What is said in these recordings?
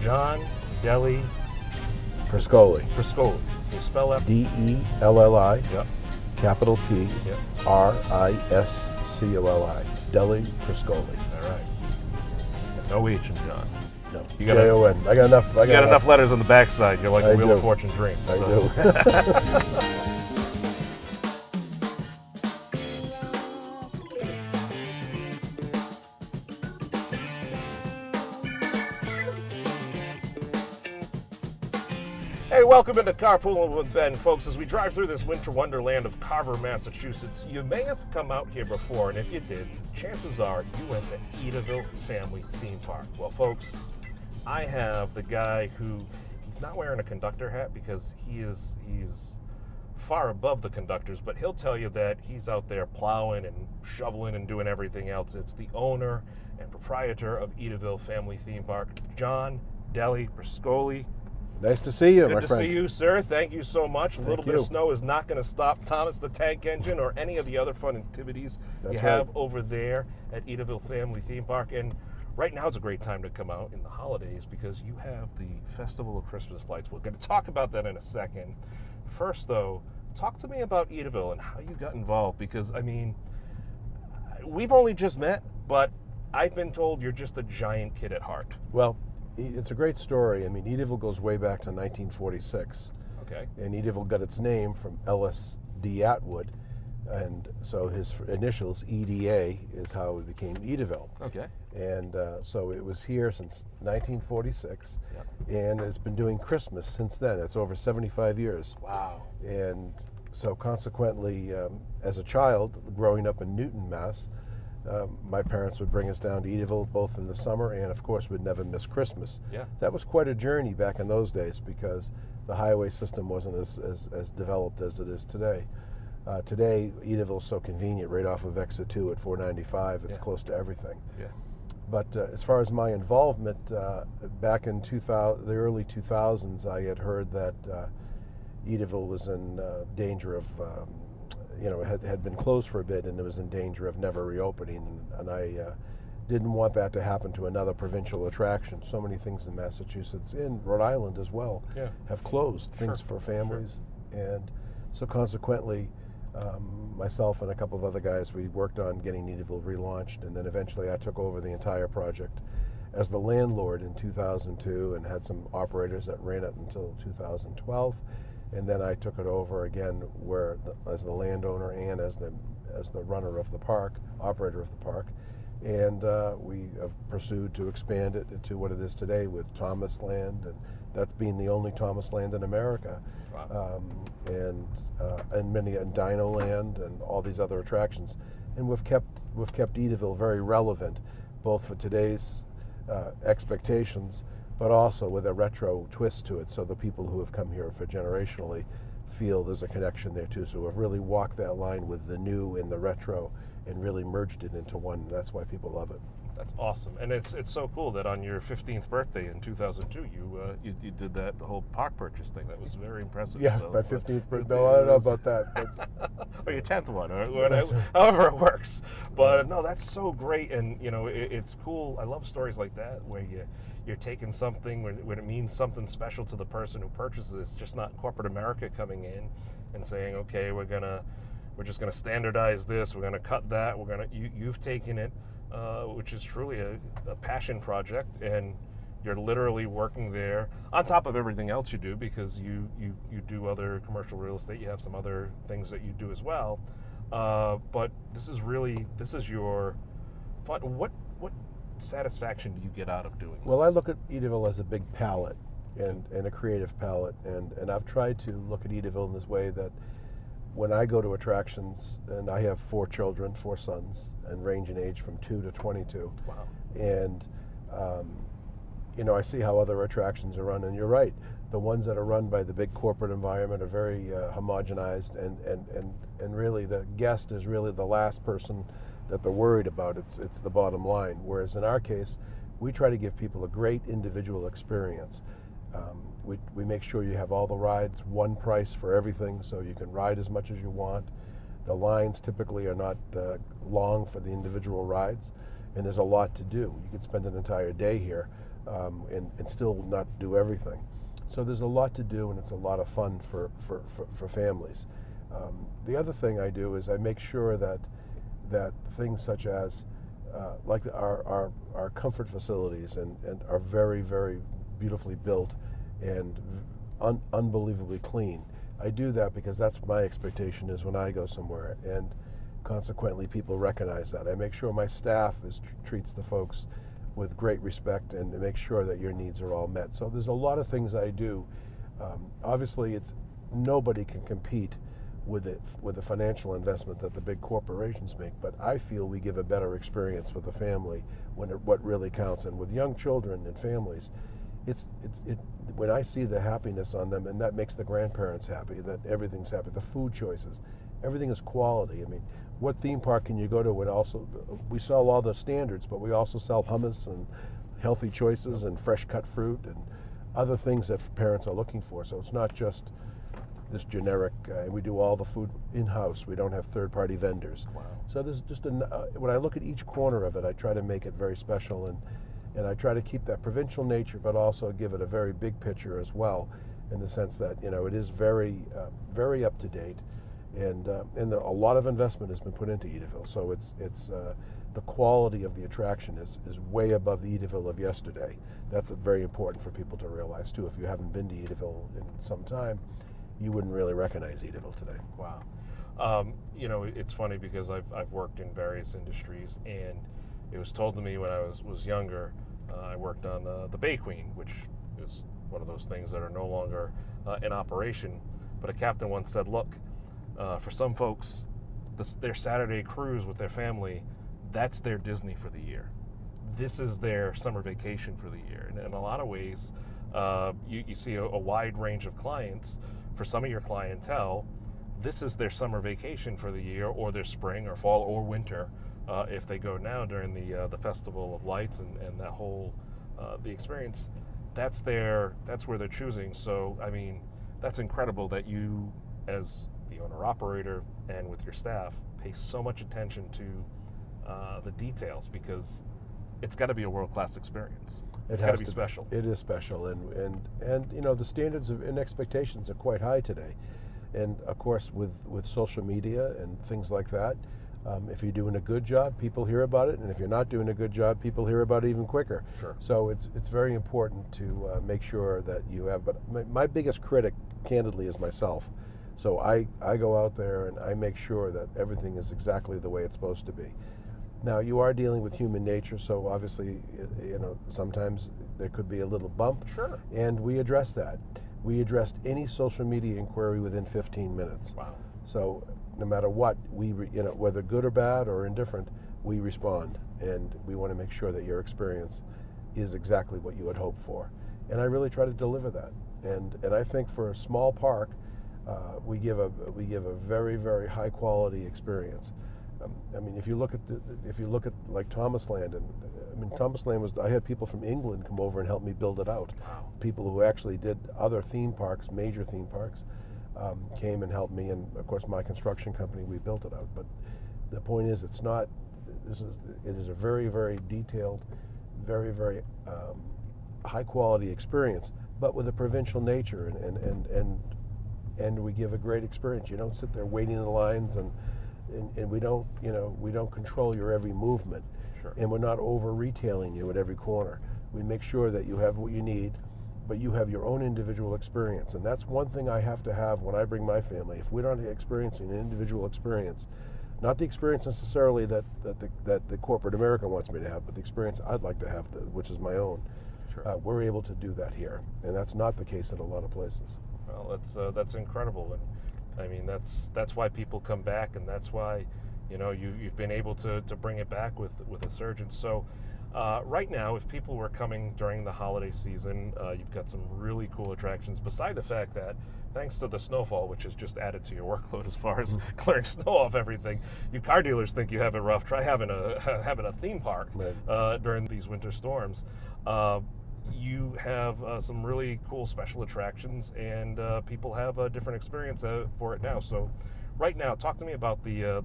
Jon Delli Priscoli. Priscoli. Can you spell that? D-E-L-L-I, Yep. capital P, Yep. R-I-S-C-O-L-I. Delli Priscoli. All right. No H in John. No, You got J-O-N. I got enough. You got enough letters on the backside. You're like I a Wheel of do. Fortune dream. I so. do. Hey, welcome into Carpooling with Ben, folks. As we drive through this winter wonderland of Carver, Massachusetts, you may have come out here before, and if you did, chances are you went to Edaville Family Theme Park. Well, folks, I have the guy who, he's not wearing a conductor hat because he's far above the conductors, but he'll tell you that he's out there plowing and shoveling and doing everything else. It's the owner and proprietor of Edaville Family Theme Park, Jon Delli Priscoli. Nice to see you, Good my to friend. see you, sir. Thank you so much. A little bit you. of snow is not going to stop Thomas the Tank Engine or any of the other fun activities That's you right. have over there at Edaville Family Theme Park. And right now is a great time to come out in the holidays because you have the Festival of Christmas Lights. We're going to talk about that in a second. First, though, talk to me about Edaville and how you got involved because, I mean, we've only just met, but I've been told you're just a giant kid at heart. Well, it's a great story. I mean, Edaville goes way back to 1946. Okay. And Edaville got its name from Ellis D. Atwood. And so his initials, EDA, is how it became Edaville. Okay. And so it was here since 1946. Yep. And it's been doing Christmas since then. It's over 75 years. Wow. And so consequently, as a child, growing up in Newton, Mass., my parents would bring us down to Edaville both in the summer and, of course, we'd never miss Christmas. Yeah. That was quite a journey back in those days because the highway system wasn't as developed as it is today. Today, Edaville's so convenient right off of Exit 2 at 495. It's close to everything. Yeah. But as far as my involvement, back in the early 2000s, I had heard that Edaville was in danger of it had been closed for a bit and it was in danger of never reopening. And I didn't want that to happen to another provincial attraction. So many things in Massachusetts, in Rhode Island as well, have closed, things for families. Sure. And so consequently, myself and a couple of other guys, we worked on getting Edaville relaunched. And then eventually I took over the entire project as the landlord in 2002 and had some operators that ran it until 2012. And then I took it over again as the landowner and as the runner of the park, operator of the park. And we have pursued to expand it to what it is today with Thomas Land, and that's being the only Thomas Land in America. Wow. And Dino Land and all these other attractions. And we've kept Edaville very relevant, both for today's expectations, but also with a retro twist to it, so the people who have come here for generationally feel there's a connection there too. So we've really walked that line with the new and the retro and really merged it into one. That's why people love it. That's awesome, and it's so cool that on your 15th birthday in 2002, you did that whole park purchase thing. That was very impressive. Yeah, so, my 15th birthday. No, I don't know about that. But or your 10th one, or whatever, however it works. But no, that's so great, and it's cool. I love stories like that where you're taking something when it means something special to the person who purchases it. It's just not corporate America coming in and saying, okay, we're just gonna standardize this. We're gonna cut that. You've taken it. Which is truly a passion project, and you're literally working there on top of everything else you do because you do other commercial real estate. You have some other things that you do as well, but this is your fun. What satisfaction do you get out of doing this? Well, I look at Edaville as a big palette and a creative palette, and I've tried to look at Edaville in this way that when I go to attractions, and I have 4 children, 4 sons, and range in age from 2 to 22. Wow. And, I see how other attractions are run, and you're right. The ones that are run by the big corporate environment are very homogenized, and really the guest is really the last person that they're worried about. It's the bottom line. Whereas in our case, we try to give people a great individual experience. We make sure you have all the rides, one price for everything, so you can ride as much as you want. The lines typically are not long for the individual rides, and there's a lot to do. You could spend an entire day here. and still not do everything. So there's a lot to do, and it's a lot of fun for families. The other thing I do is I make sure that things such as like our comfort facilities and are very, very beautifully built and unbelievably clean. I do that because that's my expectation is when I go somewhere, and consequently people recognize that. I make sure my staff treats the folks with great respect and make sure that your needs are all met. So there's a lot of things I do. Obviously, nobody can compete with the financial investment that the big corporations make, but I feel we give a better experience for the family what really counts. And with young children and families, when I see the happiness on them, and that makes the grandparents happy, that everything's happy, the food choices, everything is quality. I mean, what theme park can you go to? We sell all the standards, but we also sell hummus and healthy choices and fresh cut fruit and other things that parents are looking for. So it's not just this generic, we do all the food in-house. We don't have third-party vendors. Wow. So there's just when I look at each corner of it, I try to make it very special, and I try to keep that provincial nature, but also give it a very big picture as well, in the sense that it is very, very up to date, and a lot of investment has been put into Edaville. So it's the quality of the attraction is way above the Edaville of yesterday. That's very important for people to realize too. If you haven't been to Edaville in some time, you wouldn't really recognize Edaville today. Wow. It's funny because I've worked in various industries, and it was told to me when I was younger. I worked on the Bay Queen, which is one of those things that are no longer in operation. But a captain once said, look, for some folks, their Saturday cruise with their family, that's their Disney for the year. This is their summer vacation for the year. And in a lot of ways, you see a wide range of clients. For some of your clientele, this is their summer vacation for the year, or their spring or fall or winter. If they go now during the Festival of Lights and that whole the experience, that's where they're choosing. So I mean, that's incredible that you, as the owner-operator and with your staff, pay so much attention to the details, because it's got to be a world-class experience. It's got to be special. It is special, and the standards and expectations are quite high today. And of course, with social media and things like that, if you're doing a good job, people hear about it, and if you're not doing a good job, people hear about it even quicker. Sure. So it's very important to make sure that you have. But my biggest critic, candidly, is myself. So I go out there and I make sure that everything is exactly the way it's supposed to be. Now, you are dealing with human nature, so obviously, sometimes there could be a little bump. Sure. And we address that. We addressed any social media inquiry within 15 minutes. Wow. So no matter what, whether good or bad or indifferent, we respond, and we want to make sure that your experience is exactly what you would hope for. And I really try to deliver that. And I think for a small park, we give a very, very high quality experience. I mean, if you look at like Thomas Land, and I mean, Thomas Land I had people from England come over and help me build it out. Wow. People who actually did other theme parks, major theme parks, came and helped me, and of course my construction company, we built it out. But the point is, it is a very, very detailed, very, very high quality experience, but with a provincial nature, and we give a great experience. You don't sit there waiting in the lines, and we don't control your every movement. Sure. And we're not over retailing you at every corner. We make sure that you have what you need, but you have your own individual experience. And that's one thing I have to have when I bring my family. If we're not experiencing an individual experience, not the experience necessarily that the corporate America wants me to have, but the experience I'd like to have, which is my own. Sure. We're able to do that here, and that's not the case at a lot of places. Well, that's incredible, and I mean that's why people come back, and that's why you've been able to bring it back with a surgeon. So right now, if people were coming during the holiday season, you've got some really cool attractions. Beside the fact that, thanks to the snowfall, which has just added to your workload as far as clearing snow off everything, you car dealers think you have it rough. Try having a theme park during these winter storms. You have some really cool special attractions, and people have a different experience for it now. So right now, talk to me about the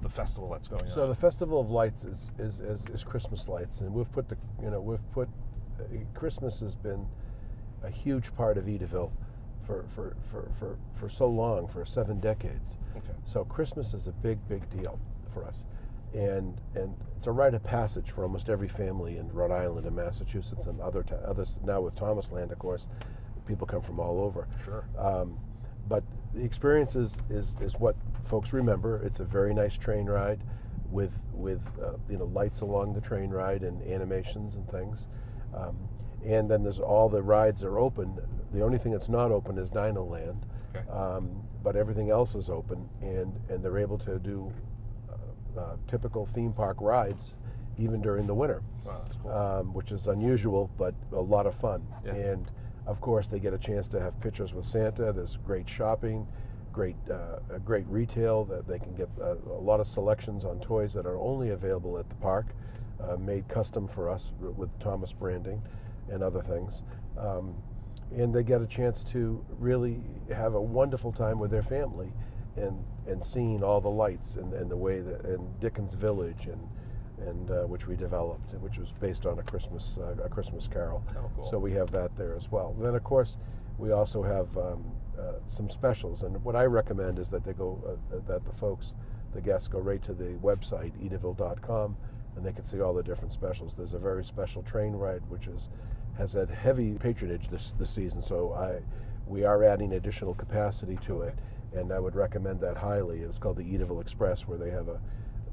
festival that's going on. So the Festival of Lights is Christmas lights, and we've put Christmas has been a huge part of Edaville for so long, for 7 decades. Okay. So Christmas is a big deal for us, and it's a rite of passage for almost every family in Rhode Island and Massachusetts and others. Now with Thomas Land, of course, people come from all over. Sure. But the experience is what folks remember. It's a very nice train ride with lights along the train ride and animations and things. And then there's all the rides are open. The only thing that's not open is Dino Land. Okay. But everything else is open, and they're able to do typical theme park rides even during the winter. Wow, that's cool. Which is unusual, but a lot of fun. Yeah. And of course, they get a chance to have pictures with Santa. There's great shopping, great retail. That they can get a lot of selections on toys that are only available at the park, made custom for us with Thomas branding and other things. And they get a chance to really have a wonderful time with their family, and seeing all the lights and the way that and Dickens Village and which we developed, which was based on a Christmas Carol. Oh, cool. So we have that there as well. And then of course we also have some specials, and what I recommend is that they go that the guests go right to the website edaville.com, and they can see all the different specials. There's a very special train ride which has had heavy patronage this season, so we are adding additional capacity to it, and I would recommend that highly. It's called the Edaville Express, where they have a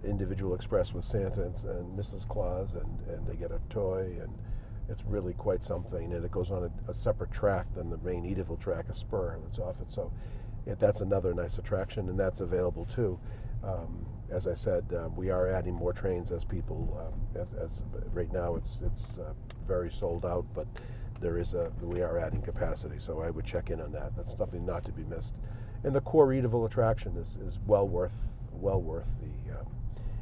individual express with Santa and Mrs. Claus, and they get a toy, and it's really quite something. And it goes on a separate track than the main Edaville track, a spur that's off it. So that's another nice attraction, and that's available too. As I said, we are adding more trains as people. As right now, it's very sold out, but we are adding capacity. So I would check in on that. That's something not to be missed. And the core Edaville attraction is well worth the.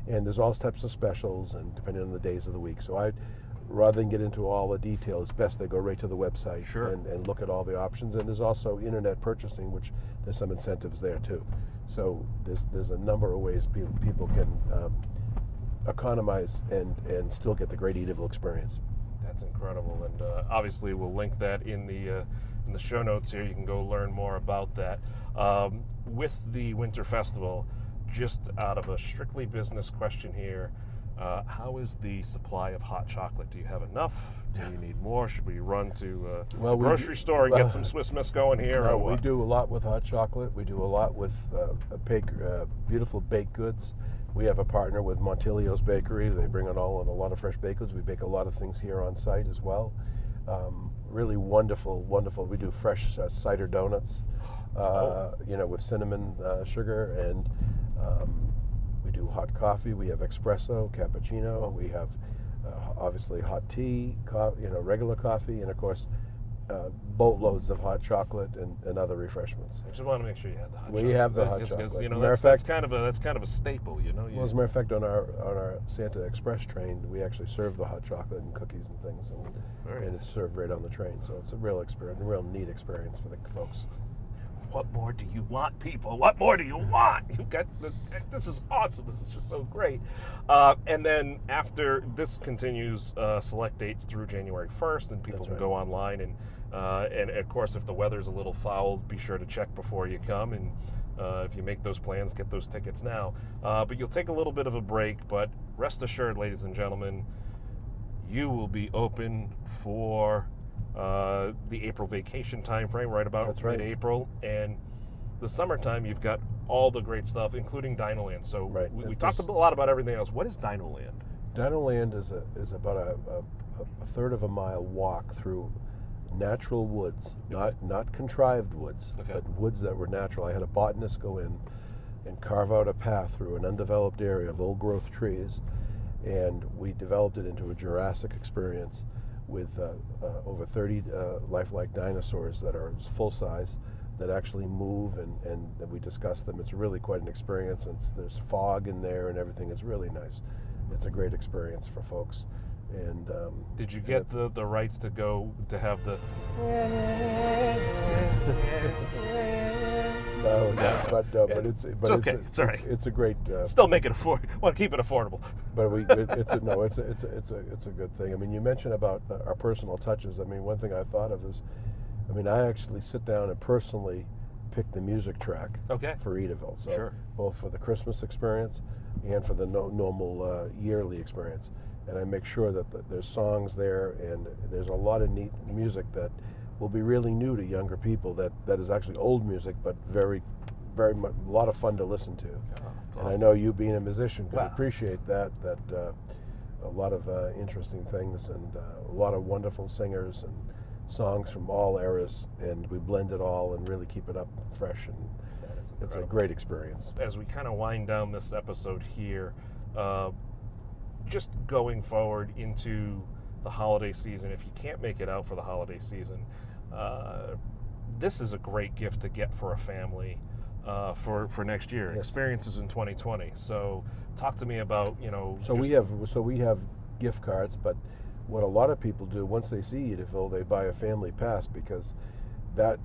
And there's all types of specials, and depending on the days of the week. So rather than get into all the detail, it's best they go right to the website. Sure. and look at all the options. And there's also internet purchasing, which there's some incentives there too. So there's a number of ways people can economize and still get the great Edaville experience. That's incredible, and obviously we'll link that in the show notes here. You can go learn more about that. With the Winter Festival, just out of a strictly business question here, how is the supply of hot chocolate? Do you have enough? Do you need more? Should we run to the grocery store and get some Swiss Miss going here? No, we do a lot with hot chocolate. We do a lot with beautiful baked goods. We have a partner with Montilio's Bakery. They bring in a lot of fresh baked goods. We bake a lot of things here on site as well. Really wonderful. We do fresh cider donuts, with cinnamon sugar, and we do hot coffee. We have espresso, cappuccino. We have obviously hot tea, regular coffee, and of course boatloads of hot chocolate and other refreshments. I just want to make sure you have the hot chocolate. We have the hot chocolate. Because that's kind of a staple, Well, as a matter of fact, on our Santa Express train, we actually serve the hot chocolate and cookies and things, and it's served right on the train. So it's a real experience, a real neat experience for the folks. What more do you want, people? What more do you want? This is awesome. This is just so great. And then after this continues, select dates through January 1st, and people can go online and of course, if the weather's a little foul, be sure to check before you come. And if you make those plans, get those tickets now. But you'll take a little bit of a break. But rest assured, ladies and gentlemen, you will be open for the April vacation time frame, right about mid-April, and the summertime. You've got all the great stuff, including Dino Land. So we talked a lot about everything else. What is Dino Land? Dino Land is about a third of a mile walk through natural woods, not contrived woods, but woods that were natural. I had a botanist go in and carve out a path through an undeveloped area of old growth trees, and we developed it into a Jurassic experience with over 30 lifelike dinosaurs that are full size, that actually move, and we discuss them. It's really quite an experience, and there's fog in there and everything. It's really nice. It's a great experience for folks. And did you get the rights to go to have the But it's okay. It's all right. It's a great. Still make it want to keep it affordable. But it's a good thing. I mean, you mentioned about our personal touches. I mean, one thing I thought of is, I mean, I actually sit down and personally pick the music track for Edaville. So both for the Christmas experience and for the normal yearly experience. And I make sure that there's songs there, and there's a lot of neat music that will be really new to younger people. That is actually old music, but very much a lot of fun to listen to. And I know you being a musician can appreciate that. A lot of interesting things, and a lot of wonderful singers and songs from all eras, and we blend it all and really keep it up fresh, and it's a great experience. As we kind of wind down this episode here, just going forward into the holiday season, if you can't make it out for the holiday season, this is a great gift to get for a family for next year. Yes. Experiences in 2020. So talk to me about, So we have gift cards, but what a lot of people do once they see Edaville, they buy a family pass, because that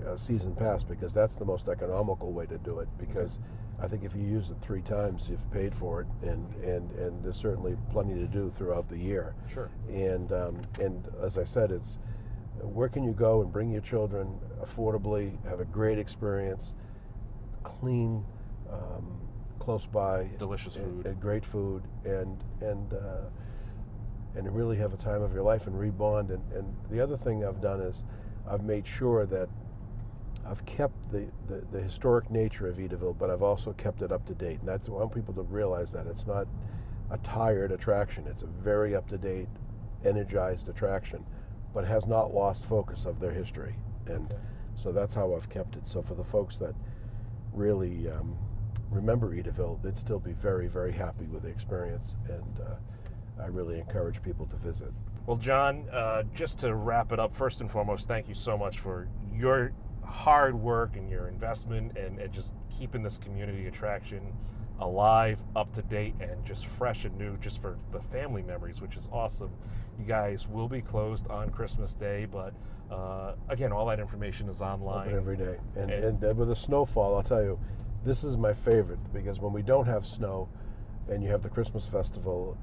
a season pass, because that's the most economical way to do it, because I think if you use it 3 times, you've paid for it, and there's certainly plenty to do throughout the year. Sure. And as I said, it's where can you go and bring your children affordably, have a great experience, clean, close by, delicious food, and great food, and really have a time of your life and rebond. And the other thing I've done is I've made sure that I've kept the historic nature of Edaville, but I've also kept it up to date. And I want people to realize that it's not a tired attraction. It's a very up to date, energized attraction, but has not lost focus of their history. And so that's how I've kept it. So for the folks that really remember Edaville, they'd still be very, very happy with the experience. And I really encourage people to visit. Well, Jon, just to wrap it up, first and foremost, thank you so much for your hard work and your investment, and just keeping this community attraction alive, up to date, and just fresh and new, just for the family memories, which is awesome. You guys will be closed on Christmas Day, but again, all that information is online. Open every day. And with the snowfall, I'll tell you, this is my favorite, because when we don't have snow and you have the Christmas festival,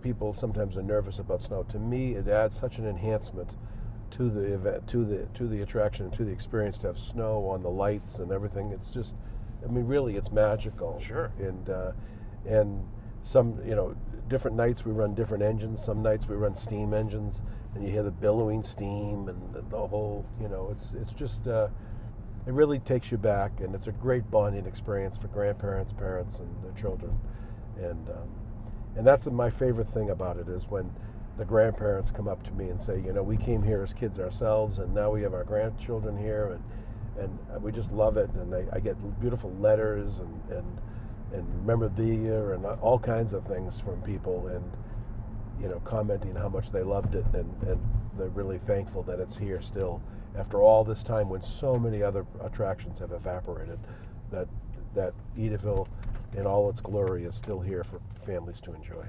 people sometimes are nervous about snow. To me, it adds such an enhancement to the event, to the attraction, to the experience, to have snow on the lights and everything. It's just, really, it's magical. Sure. And some, different nights we run different engines. Some nights we run steam engines, and you hear the billowing steam and the whole, it's just, it really takes you back, and it's a great bonding experience for grandparents, parents, and their children. And that's my favorite thing about it, is when the grandparents come up to me and say, we came here as kids ourselves, and now we have our grandchildren here, and we just love it. And I get beautiful letters and memorabilia and all kinds of things from people, and commenting how much they loved it, and they're really thankful that it's here still after all this time, when so many other attractions have evaporated. That Edaville in all its glory is still here for families to enjoy.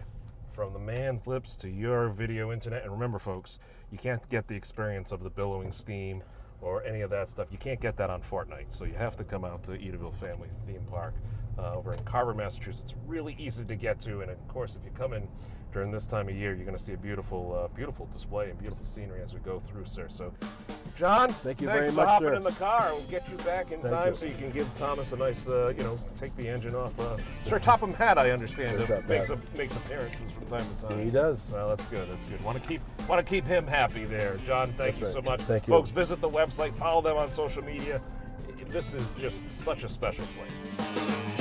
From the man's lips to your video internet. And remember, folks, you can't get the experience of the billowing steam or any of that stuff. You can't get that on Fortnite. So you have to come out to Edaville Family Theme Park over in Carver, Massachusetts. Really easy to get to. And of course, if you come in during this time of year, you're going to see a beautiful, beautiful display and beautiful scenery as we go through, sir. So, Jon, thank you very much, for hopping sir. in the car. We'll get you back in time so you can give Thomas a nice, take the engine off. Sir Topham Hatt, I understand, makes appearances from time to time. He does. Well, that's good. That's good. Want to keep him happy there, Jon. Thank you so much. Thank you, folks. Visit the website, follow them on social media. This is just such a special place.